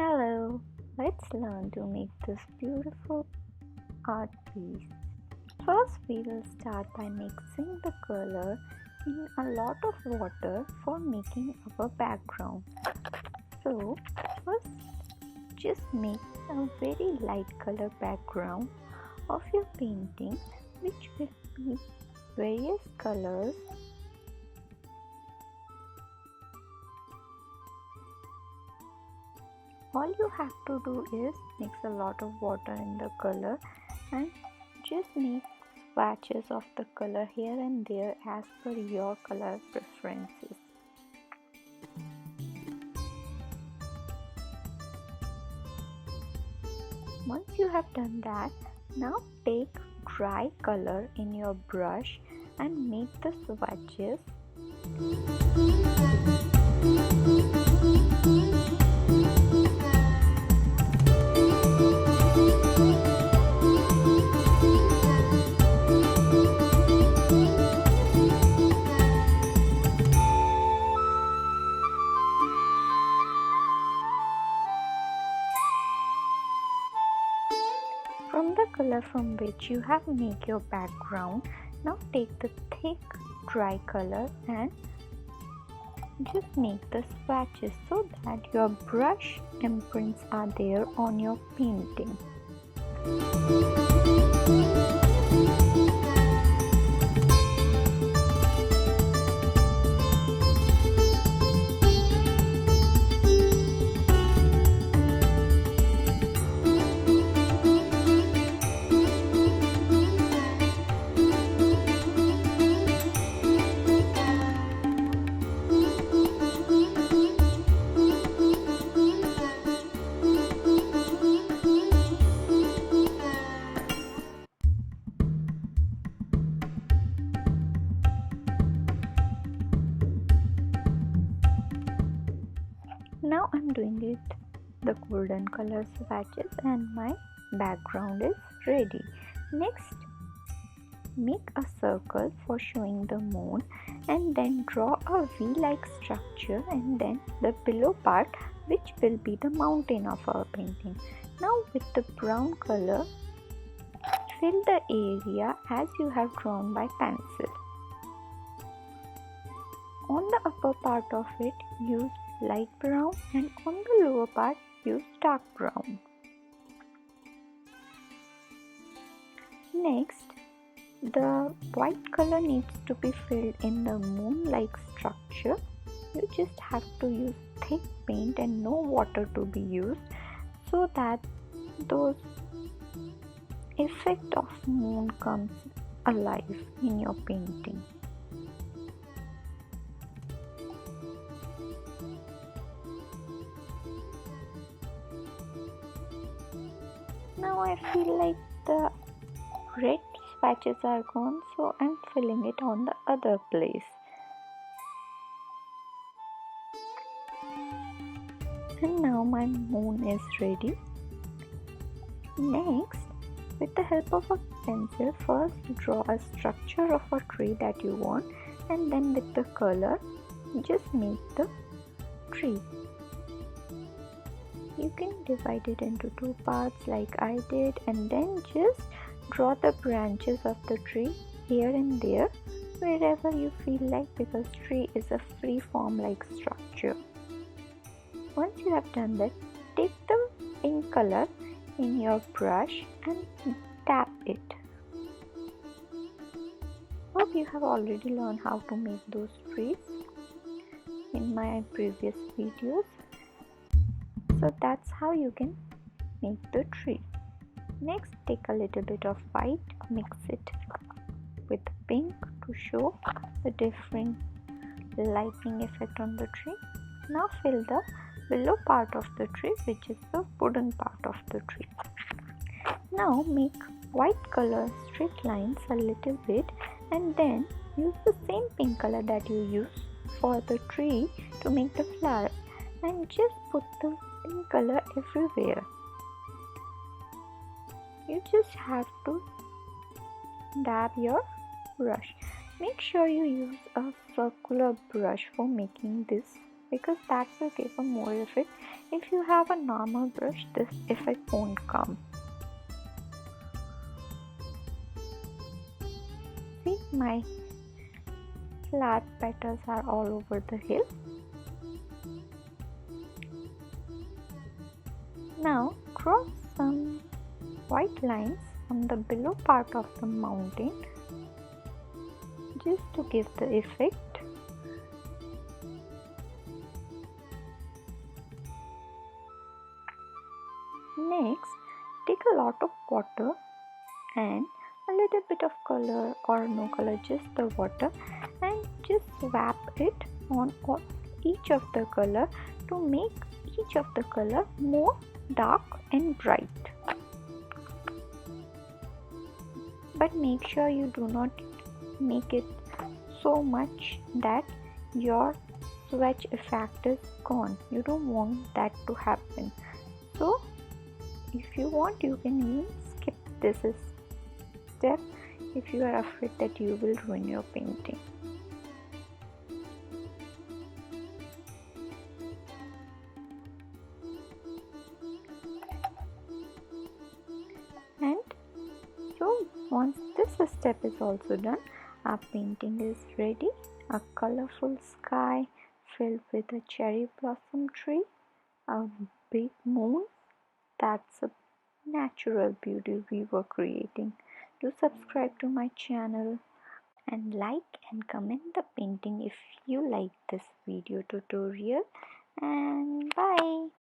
Hello, let's learn to make this beautiful art piece. First, we will start by mixing the color in a lot of water for making our background. So, first, just make a very light color background of your painting, which will be various colors. All you have to do is mix a lot of water in the color and just make swatches of the color here and there as per your color preferences. Once you have done that, now take dry color in your brush and make the swatches. From the color from which you have made your background, now take the thick dry color and just make the swatches so that your brush imprints are there on your painting. Now I'm doing it the golden color swatches and my background is ready. Next, make a circle for showing the moon and then draw a V-like structure and then the below part, which will be the mountain of our painting. Now with the brown color, fill the area as you have drawn by pencil. On the upper part of it, use light brown and on the lower part use dark brown. Next, the white color needs to be filled in the moon-like structure. You just have to use thick paint and no water to be used so that those effect of moon comes alive in your painting. Now I feel like the red patches are gone, so I'm filling it on the other place. And now my moon is ready. Next, with the help of a pencil, first draw a structure of a tree that you want and then with the color, just make the tree. You can divide it into two parts like I did and then just draw the branches of the tree here and there wherever you feel like, because tree is a free form like structure. Once you have done that, take the pink color in your brush and tap it. Hope you have already learned how to make those trees in my previous videos. So that's how you can make the tree. Next, take a little bit of white, mix it with pink to show the different lighting effect on the tree. Now fill the below part of the tree, which is the wooden part of the tree. Now make white color straight lines a little bit and then use the same pink color that you used for the tree to make the flower and just put the pink color everywhere. You just have to dab your brush. Make sure you use a circular brush for making this because that will give a more effect. If you have a normal brush, this effect won't come. See, my flat petals are all over the hill. Now draw some white lines on the below part of the mountain just to give the effect. Next, take a lot of water and a little bit of color or no color, just the water, and just swap it on each of the color to make each of the color more dark and bright. But make sure you do not make it so much that your swatch effect is gone. You don't want that to happen. So if you want, you can even skip this step if you are afraid that you will ruin your painting. And so once this step is also done, our painting is ready. A colorful sky filled with a cherry blossom tree, a big moon. That's a natural beauty we were creating. Do subscribe to my channel and like and comment the painting if you like this video tutorial, and bye.